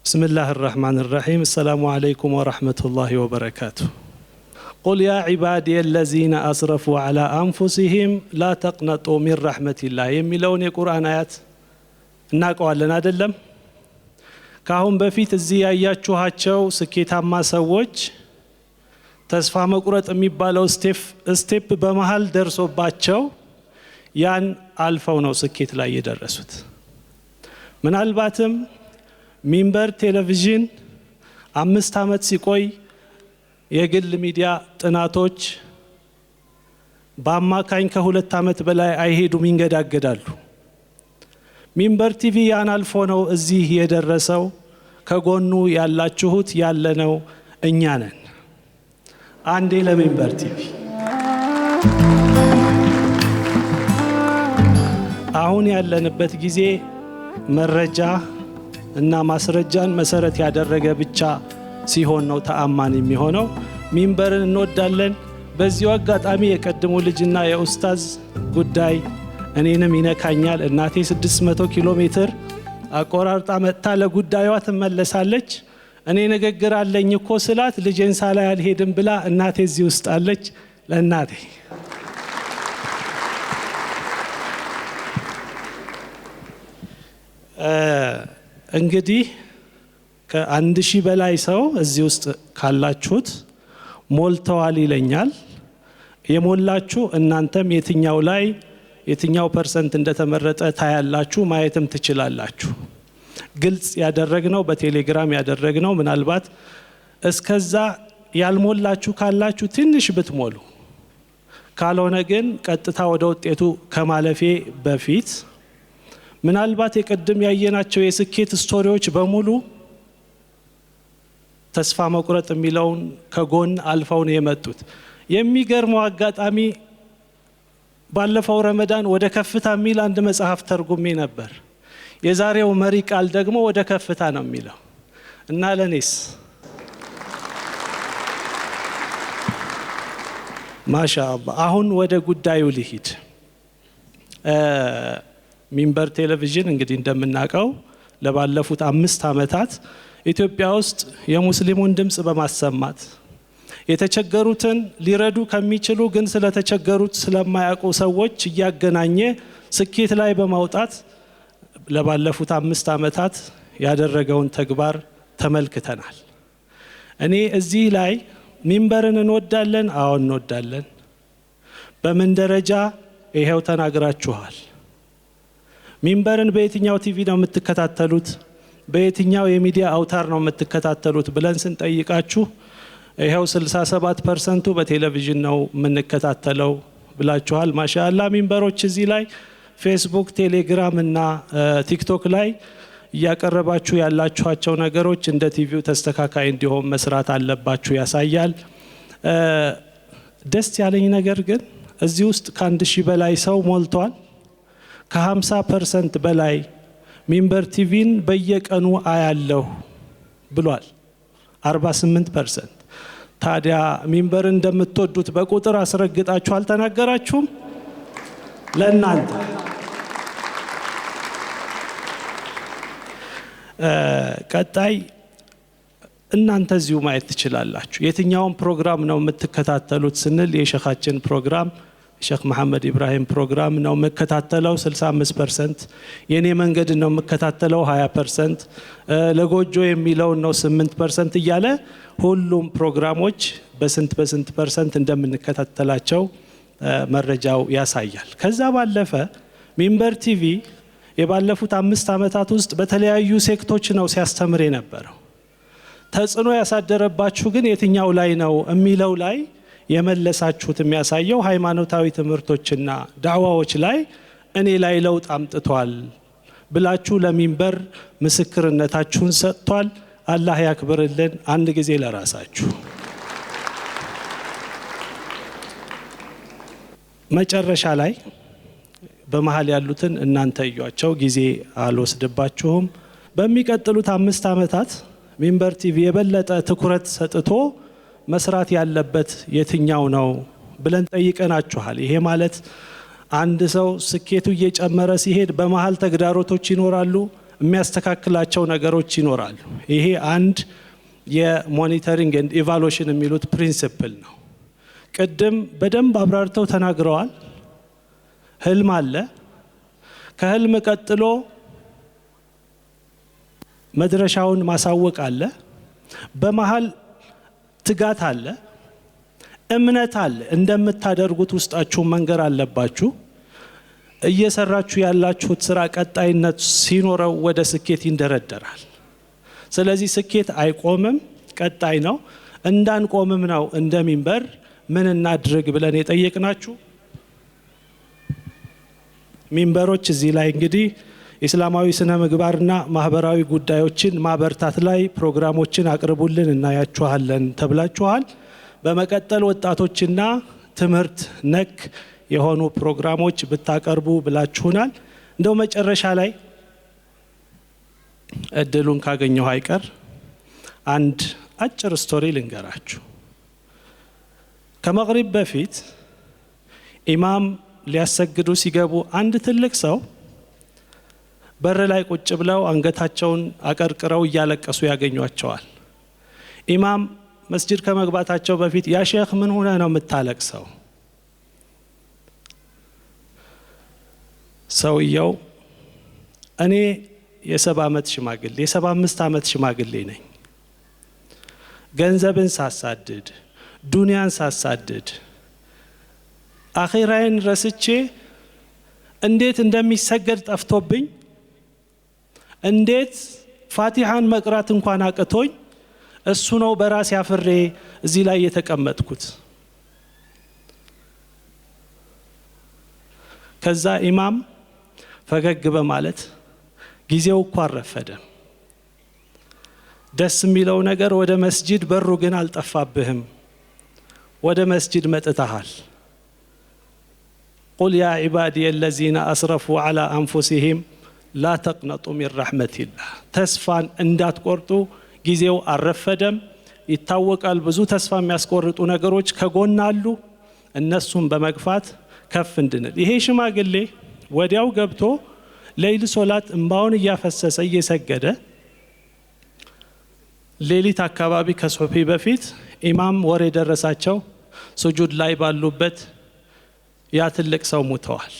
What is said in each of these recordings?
بسم الله الرحمن الرحيم السلام عليكم ورحمة الله وبركاته قل يا عبادي الذين أسرفوا على أنفسهم لا تقنطوا من رحمة الله يميلون القرآن آيات እናቀዋለን አይደለም ካሁን በፊት እዚህ ያያችኋቸው ስኬታማ ሰዎች ተስፋ መቁረጥ የሚባለው ስቴፕ በመሃል ደርሶባቸው ያን አልፈው ነው ስኬት ላይ የደረሱት ምናልባትም ሚንበር ቴሌቪዥን 5 አመት ሲቆይ የግል ሚዲያ ጥናቶች በአማካኝ ከ2 አመት በላይ አይሄዱም ይንገዳገዳሉ ሚንበር ቲቪ ያን አልፎ ነው እዚህ የደረሰው ከጎኑ ያላችሁት ያለነው እኛ ነን አንዴ ለሚንበር ቲቪ አሁን ያለንበት ጊዜ መረጃ እና ማስረጃን መሰረት ያደረገ ብቻ ሲሆን ነው ተአማኒ የሚሆነው ሚንበርን እንወዳለን በዚሁ አጋጣሚ የቀድሞ ልጅና የኡስታዝ ጉዳይ እኔንም ይነካኛል እናቴ 600 ኪሎ ሜትር አቆራርጣ መጣ ለጉዳዩዋ ትመለሳለች እኔ ንግግር አለኝ እኮ ስላት ልጄን ሳላይ አልሄድም ብላ እናቴ እዚህ ውስጥ አለች ለእናቴ እንግዲህ ከ1000 በላይ ሰው እዚህ ውስጥ ካላችሁት ሞልተዋል ይለኛል የሞላችሁ እናንተም የትኛው ፐርሰንት እንደተመረጠ ታያላችሁ ማየትም ትችላላችሁ ግልጽ ያደረግነው በቴሌግራም ያደረግነው ምናልባት እስከዛ ያልሞላችሁ ካላችሁ ትንሽ ብትሞሉ ካልሆነ ግን ቀጥታ ወደ ውጤቱ ከማለፌ በፊት ምናልባት የቀድም ያየናቸው የስኬት ስቶሪዎች በሙሉ ተስፋ መቁረጥ የሚለውን ከጎን አልፈው ነው የመጡት የሚገርመው አጋጣሚ ባለፈው ረመዳን ወደ ከፍታ ሚል አንድ መጽሐፍ ተርጉሜ ነበር የዛሬው መሪ ቃል ደግሞ ወደ ከፍታ ነው የሚለው እና ለኔስ ማሻአላህ አሁን ወደ ጉዳዩ ልሂድ ሚንበር ቴሌቪዥን እንግዲህ እንደምናቀው ለባለፉት 5 አመታት ኢትዮጵያ ውስጥ የሙስሊሙን ድምጽ በማሰማት የተቸገሩትን ሊረዱ ከሚችሉ ግን ስለተቸገሩት ስለማያውቁ ሰዎች ያገናኘ ስኬት ላይ በማውጣት ለባለፉት 5 አመታት ያደረገውን ተግባር ተመልክተናል እኔ እዚህ ላይ ሚንበርን እንወዳለን አሁን እንወዳለን በምን ደረጃ ይሄው ተናግራችኋል ሚንበርን በየትኛው ቲቪ ነው የምትከታተሉት በየትኛው የሚዲያ አውታር ነው የምትከታተሉት ብለን ስንጠይቃችሁ ይሄው 67% በቴሌቪዥን ነው የምንከታተለው ብላችኋል ማሻአላህ ሚንበሮች እዚህ ላይ ፌስቡክ ቴሌግራም እና ቲክቶክ ላይ ያቀረባችሁ ያላችኋቸው ነገሮች እንደ ቲቪው ተስተካካይ እንዲሆን መስራት አለባችሁ ያሳያል ደስ ያለኝ ነገር ግን እዚህ ውስጥ ከ1000 በላይ ሰው ሞልቷል ከ50% በላይ ሚንበር ቲቪን በየቀኑ አያለሁ ብሏል 48% ታዲያ ሚንበር እንደምትወዱት በቁጥር አስረግጣችሁ አልተናገራችሁም ለእናንተ ቀጣይ እናንተ እዚሁ ማየት ትችላላችሁ የትኛውን ፕሮግራም ነው የምትከታተሉት ስንል የሸኻችን ፕሮግራም ሼክ መሐመድ ኢብራሂም ፕሮግራም ነው መከታተለው 65% የኔ መንገድ ነው መከታተለው 20% ለጎጆ የሚለው ነው 8% እያለ ሁሉም ፕሮግራሞች በስንት ፐርሰንት እንደምንከታተላቸው መረጃው ያሳያል ከዛ ባለፈ ሚንበር ቲቪ የባለፉት 5 አመታት ውስጥ በተለያዩ ሴክቶች ነው ሲያስተምር የነበረው ተጽዕኖ ያሳደረባችሁ ግን የትኛው ላይ ነው የሚለው ላይ የመለሳችሁት የሚያሳየው ሃይማኖታዊ ትምህርቶችና ዳዕዋዎች ላይ እኔ ላይ ለውጥ አምጥቷል ብላችሁ ለሚንበር ምስክርነታችሁን ሰጥቷል አላህ ያክብርልን አንድ ጊዜ ለራሳችሁ መጨረሻ ላይ በመሃል ያሉትን እናንተ እዩዋቸው ጊዜ አልወስድባችሁም በሚቀጥሉት 5 አመታት ሚንበር ቲቪ የበለጠ ትኩረት ሰጥቶ መስራት ያለበት የትኛው ነው ብለን ጠይቀናችኋል ይሄ ማለት አንድ ሰው ስኬቱ እየጨመረ ሲሄድ በመሃል ተግዳሮቶች ይኖራሉ የሚያስተካክላቸው ነገሮች ይኖራሉ። ይሄ አንድ የሞኒተሪንግ ኤንድ ኢቫሉዌሽን የሚሉት ፕሪንሲፕል ነው። ቅድም በደንብ አብራርተው ተናግረዋል። ህልም አለ። ከህልም ቀጥሎ መድረሻውን ማሳወቅ አለ። በመሃል ትጋት አለ፣ እምነት አለ። እንደምታደርጉት ውስጣችሁ መንገር አለባችሁ። እየሰራችሁ ያላችሁት ስራ ቀጣይነት ሲኖረው ወደ ስኬት ይንደረደራል። ስለዚህ ስኬት አይቆምም፣ ቀጣይ ነው። እንዳንቆምም ነው እንደሚንበር ምን እናድርግ ብለን የጠየቅናችሁ። ሚንበሮች እዚህ ላይ እንግዲህ ኢስላማዊ ስነ ምግባርና ማህበራዊ ጉዳዮችን ማበርታት ላይ ፕሮግራሞችን አቅርቡልን እናያችኋለን ተብላችኋል። በመቀጠል ወጣቶችና ትምህርት ነክ የሆኑ ፕሮግራሞች ብታቀርቡ ብላችሁናል። እንደው መጨረሻ ላይ እድሉን ካገኘው አይቀር አንድ አጭር ስቶሪ ልንገራችሁ። ከመግሪብ በፊት ኢማም ሊያሰግዱ ሲገቡ አንድ ትልቅ ሰው በር ላይ ቁጭ ብለው አንገታቸውን አቀርቅረው እያለቀሱ ያገኟቸዋል። ኢማም መስጂድ ከመግባታቸው በፊት ያ ሼክ ምን ሆነ ነው የምታለቅሰው? ሰውየው እኔ የ70 ዓመት ሽማግሌ የ75 ዓመት ሽማግሌ ነኝ። ገንዘብን ሳሳድድ ዱንያን ሳሳድድ አኺራዬን ረስቼ እንዴት እንደሚሰገድ ጠፍቶብኝ እንዴት ፋቲሃን መቅራት እንኳን አቅቶኝ እሱ ነው በራስ ያፍሬ እዚህ ላይ የተቀመጥኩት። ከዛ ኢማም ፈገግ በማለት ጊዜው እኮ አረፈደም፣ ደስ የሚለው ነገር ወደ መስጂድ በሩ ግን አልጠፋብህም፣ ወደ መስጂድ መጥተሃል። ቁል ያ ዒባዲየ አለዚነ አስረፉ ዐላ አንፉሲሂም ላ ተቅነጡ ሚን ረሕመቲላህ። ተስፋን እንዳትቆርጡ፣ ጊዜው አረፈደም። ይታወቃል ብዙ ተስፋ የሚያስቆርጡ ነገሮች ከጎን አሉ። እነሱም በመግፋት ከፍ እንድንል። ይሄ ሽማግሌ ወዲያው ገብቶ ሌሊት ሶላት እንባውን እያፈሰሰ እየሰገደ ሌሊት አካባቢ ከሱብሒ በፊት ኢማም ወሬ ደረሳቸው። ስጁድ ላይ ባሉበት ያ ትልቅ ሰው ሞተዋል።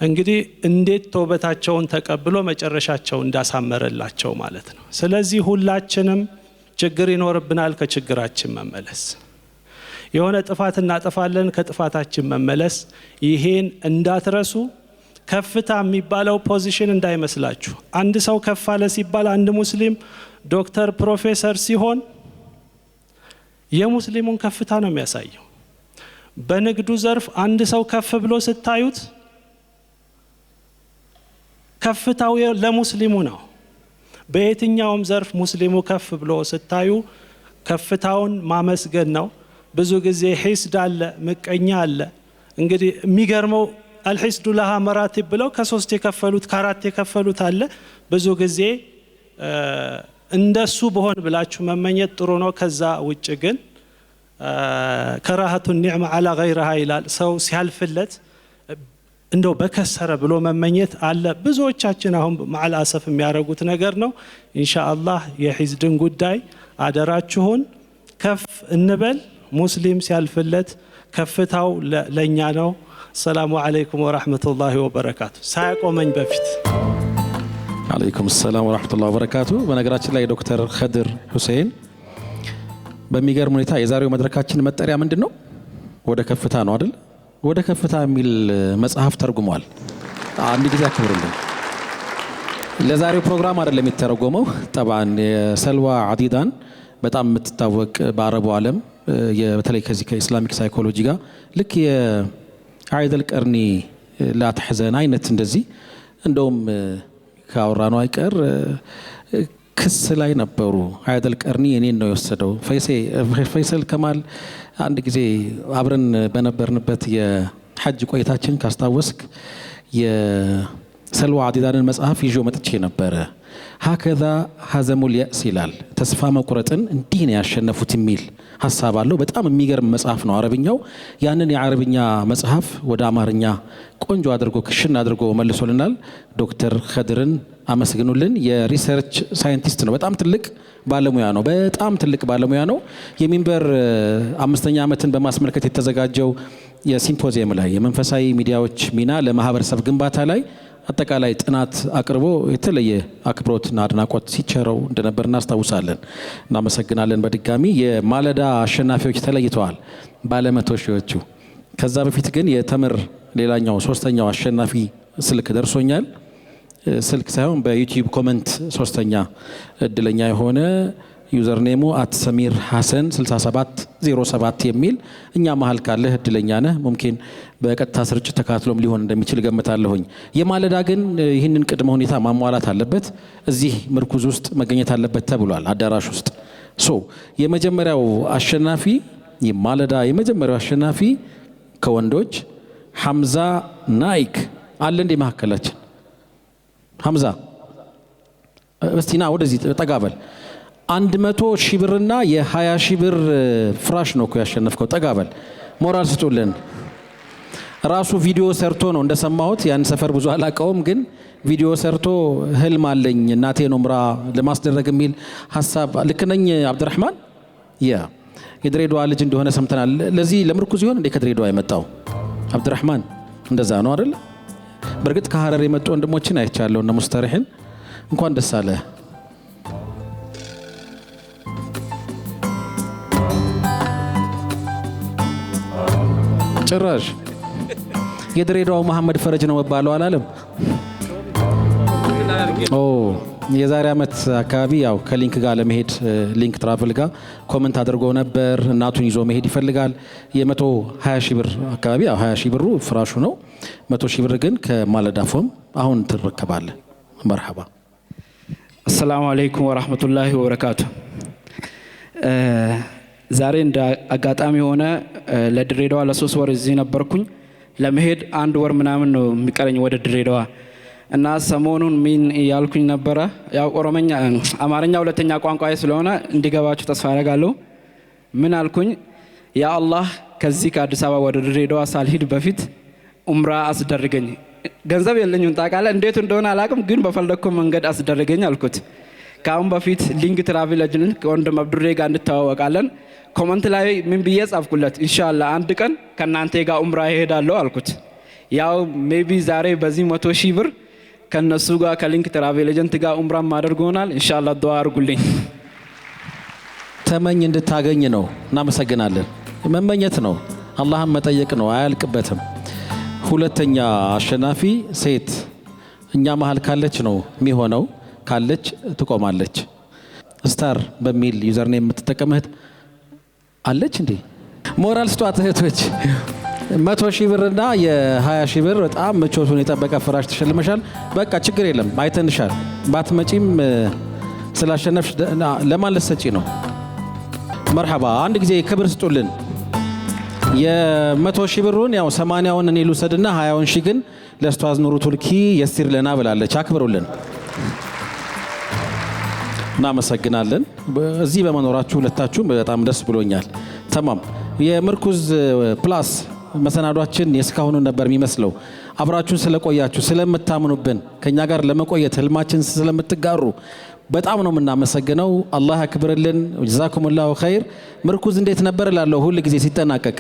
እንግዲህ እንዴት ተውበታቸውን ተቀብሎ መጨረሻቸው እንዳሳመረላቸው ማለት ነው። ስለዚህ ሁላችንም ችግር ይኖርብናል፣ ከችግራችን መመለስ። የሆነ ጥፋት እናጠፋለን፣ ከጥፋታችን መመለስ። ይሄን እንዳትረሱ። ከፍታ የሚባለው ፖዚሽን እንዳይመስላችሁ። አንድ ሰው ከፍ አለ ሲባል አንድ ሙስሊም ዶክተር፣ ፕሮፌሰር ሲሆን የሙስሊሙን ከፍታ ነው የሚያሳየው። በንግዱ ዘርፍ አንድ ሰው ከፍ ብሎ ስታዩት ከፍታው ለሙስሊሙ ነው። በየትኛውም ዘርፍ ሙስሊሙ ከፍ ብሎ ስታዩ ከፍታውን ማመስገን ነው። ብዙ ጊዜ ሒስድ አለ፣ ምቀኛ አለ። እንግዲህ የሚገርመው አልሒስዱ ለሃ መራቲብ ብለው ከ3 የከፈሉት ከ4 የከፈሉት አለ። ብዙ ጊዜ እንደሱ በሆን ብላችሁ መመኘት ጥሩ ነው። ከዛ ውጭ ግን ከራሀቱ ኒዕማ አላ ገይረሃ ይላል። ሰው ሲያልፍለት እንደው በከሰረ ብሎ መመኘት አለ። ብዙዎቻችን አሁን ማዓል አሰፍ የሚያደርጉት ነገር ነው። ኢንሻአላህ የሒስድን ጉዳይ አደራችሁን ከፍ እንበል። ሙስሊም ሲያልፍለት ከፍታው ለኛ ነው። ሰላሙ አለይኩም ወራህመቱላሂ ወበረካቱ። ሳያቆመኝ በፊት አለይኩም ሰላም ወራህመቱላሂ ወበረካቱ። በነገራችን ላይ ዶክተር ኸድር ሁሴን በሚገርም ሁኔታ የዛሬው መድረካችን መጠሪያ ምንድነው? ወደ ከፍታ ነው አይደል? ወደ ከፍታ የሚል መጽሐፍ ተርጉሟል። አንድ ጊዜ አክብሩልን። ለዛሬው ፕሮግራም አይደለም የሚተረጎመው። ጠባን የሰልዋ አዲዳን በጣም የምትታወቅ በአረቡ ዓለም በተለይ ከዚህ ከኢስላሚክ ሳይኮሎጂ ጋር ልክ የአይደል ቀርኒ ላትሐዘን አይነት እንደዚህ እንደውም ካወራኑ አይቀር ክስ ላይ ነበሩ። አይደል ቀርኒ እኔን ነው የወሰደው። ፈይሰል ከማል አንድ ጊዜ አብረን በነበርንበት የሐጅ ቆይታችን ካስታወስክ ሰልዋ አዲዳንን መጽሐፍ ይዤው መጥቼ ነበረ። ሀከዛ ሀዘሙል የእስ ይላል፣ ተስፋ መቁረጥን እንዲህ ነው ያሸነፉት የሚል ሀሳብ አለው። በጣም የሚገርም መጽሐፍ ነው አረብኛው። ያንን የአረብኛ መጽሐፍ ወደ አማርኛ ቆንጆ አድርጎ ክሽን አድርጎ መልሶልናል። ዶክተር ኸድርን አመስግኑልን። የሪሰርች ሳይንቲስት ነው። በጣም ትልቅ ባለሙያ ነው። በጣም ትልቅ ባለሙያ ነው። የሚንበር 5ኛ ዓመትን በማስመልከት የተዘጋጀው የሲምፖዚየም ላይ የመንፈሳዊ ሚዲያዎች ሚና ለማህበረሰብ ግንባታ ላይ አጠቃላይ ጥናት አቅርቦ የተለየ አክብሮትና አድናቆት ሲቸረው እንደነበር እናስታውሳለን። እናመሰግናለን። በድጋሚ የማለዳ አሸናፊዎች ተለይተዋል፣ ባለመቶ ሺዎቹ። ከዛ በፊት ግን የተምር ሌላኛው 3ኛው አሸናፊ ስልክ ደርሶኛል። ስልክ ሳይሆን በዩቲዩብ ኮመንት 3ኛ እድለኛ የሆነ ዩዘር ኔሙ @ሰሚር ሐሰን 6707 የሚል እኛ መሀል ካለህ እድለኛ ነህ። ሙምኪን በቀጥታ ስርጭት ተካትሎም ሊሆን እንደሚችል ገምታለሁኝ። የማለዳ ግን ይህንን ቅድመ ሁኔታ ማሟላት አለበት። እዚህ ምርኩዝ ውስጥ መገኘት አለበት ተብሏል፣ አዳራሽ ውስጥ። የመጀመሪያው አሸናፊ የማለዳ የመጀመሪያው አሸናፊ ከወንዶች ሐምዛ ናይክ አለ እንደ መካከላችን። ሐምዛ እስቲ ና ወደዚህ ጠጋበል። 100 ሺህ ብርና የ20 ሺህ ብር ፍራሽ ነው እኮ ያሸነፍከው። ጠጋበል፣ ሞራል ስጡልን። ራሱ ቪዲዮ ሰርቶ ነው እንደሰማሁት። ያን ሰፈር ብዙ አላቀውም፣ ግን ቪዲዮ ሰርቶ ህልም አለኝ እናቴን ኡምራ ለማስደረግ የሚል ሐሳብ። ልክ ነኝ አብዱራህማን? የድሬዳዋ ልጅ እንደሆነ ሰምተናል። ለዚህ ለምርኩዝ ይሆን እንደ ከድሬዳዋ የመጣው አብዱራህማን? እንደዛ ነው አይደል? በእርግጥ ከሐረር የመጡ ወንድሞችን አይቻለሁ እነ ሙስተሪህን። እንኳን ደስ አለ። ጭራሽ የድሬዳዋው መሐመድ ፈረጅ ነው መባለው አላለም? የዛሬ ዓመት አካባቢ ያው ከሊንክ ጋር ለመሄድ ሊንክ ትራቨል ጋር ኮመንት አድርጎ ነበር። እናቱን ይዞ መሄድ ይፈልጋል። የ120 ሺህ ብር አካባቢ ያው 20 ሺህ ብሩ ፍራሹ ነው። 100 ሺህ ብር ግን ከማለዳ ፎም አሁን ትረከባለህ። መርሐባ። አሰላሙ አለይኩም ወራህመቱላሂ ወበረካቱ። ዛሬ እንደ አጋጣሚ ሆነ ለድሬዳዋ ለ3 ወር እዚህ ነበርኩኝ። ለመሄድ 1 ወር ምናምን ነው የሚቀረኝ ወደ ድሬዳዋ እና ሰሞኑን ምን ያልኩኝ ነበረ። ያው አማርኛ ሁለተኛ ቋንቋዬ ስለሆነ እንዲገባችሁ ተስፋ አደርጋለሁ። ምን አልኩኝ? ያ አላህ ከዚህ ከአዲስ አበባ ወደ ድሬዳዋ ሳልሄድ በፊት ኡምራ አስደርገኝ። ገንዘብ የለኝም ታውቃለህ፣ እንዴት እንደሆነ አላውቅም፣ ግን በፈለኩ መንገድ አስደርገኝ አልኩት። ከአሁን በፊት ሊንክ ትራቭል ኤጀንት ከወንድም አብዱሬ ጋር እንተዋወቃለን። ኮመንት ላይ ምን ብዬ ጻፍኩለት? ኢንሻአላህ አንድ ቀን ከናንተ ጋር ኡምራ እሄዳለሁ አልኩት። ያው ሜቢ ዛሬ በዚህ 100 ሺህ ብር ከነሱ ጋር ከሊንክ ትራቭል ኤጀንት ጋር ኡምራ ማድርጎናል። ኢንሻአላህ ዱአ አድርጉልኝ። ተመኝ እንድታገኝ ነው። እናመሰግናለን። መመኘት ነው፣ አላህን መጠየቅ ነው፣ አያልቅበትም። ሁለተኛ አሸናፊ ሴት እኛ መሀል ካለች ነው የሚሆነው። ካለች ትቆማለች። ስታር በሚል ዩዘርኔም የምትጠቀምህ አለች እንዴ? ሞራል ስጧት እህቶች። 100 ሺህ ብርና የ20 ሺህ ብር በጣም ምቾቱን የጠበቀ ፍራሽ ተሸልመሻል። በቃ ችግር የለም አይተንሻል። ባትመጪም ስላሸነፍሽ ለማን ልትሰጪ ነው? መርሐባ። አንድ ጊዜ ክብር ስጡልን። የ100 ሺህ ብሩን ያው 80ውን እኔ ልውሰድና 20ውን ሺህ ግን ለኡስታዝ ኑሩ ቱርኪ የሲር ለና ብላለች። አክብሩልን። እናመሰግናለን። እዚህ በመኖራችሁ ሁለታችሁም በጣም ደስ ብሎኛል። ተማም የምርኩዝ ፕላስ መሰናዷችን የስካሁኑ ነበር የሚመስለው። አብራችሁን ስለቆያችሁ ስለምታምኑብን ከኛ ጋር ለመቆየት ህልማችን ስለምትጋሩ በጣም ነው የምናመሰግነው። አላህ ያክብርልን። ጀዛኩሙላሁ ኸይር። ምርኩዝ እንዴት ነበር እላለሁ ሁል ጊዜ ሲጠናቀቅ።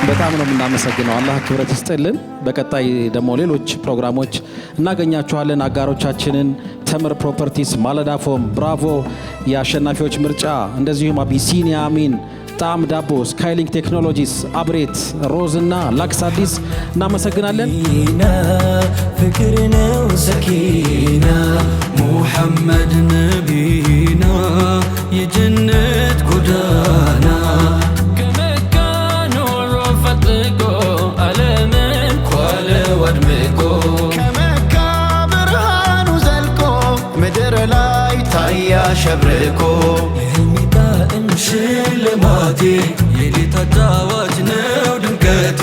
በጣም ነው የምናመሰግነው። አላህ ክብረት ይስጥልን። በቀጣይ ደግሞ ሌሎች ፕሮግራሞች እናገኛችኋለን። አጋሮቻችንን ተምር ፕሮፐርቲስ፣ ማለዳ ፎም፣ ብራቮ የአሸናፊዎች ምርጫ፣ እንደዚሁም አቢሲኒያ አሚን፣ ጣዕም ዳቦ፣ ስካይሊንክ ቴክኖሎጂስ፣ አብሬት፣ ሮዝ እና ላክስ አዲስ እናመሰግናለን። ፍቅር ነው ሰኪና ሙሐመድ ነቢና የጀነት ጎዳና ከመካ ኖሮ ፈጥቆ ዓለምን ኳለ ወድምቆ ከመካ ብርሃኑ ዘልቆ ምድር ላይ ታያ ሸብርቆ ሽልማቴ የሌት አጫዋች ነው ድምቀቴ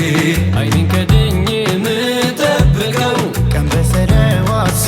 አይኔን ከድኜ በሰለዋት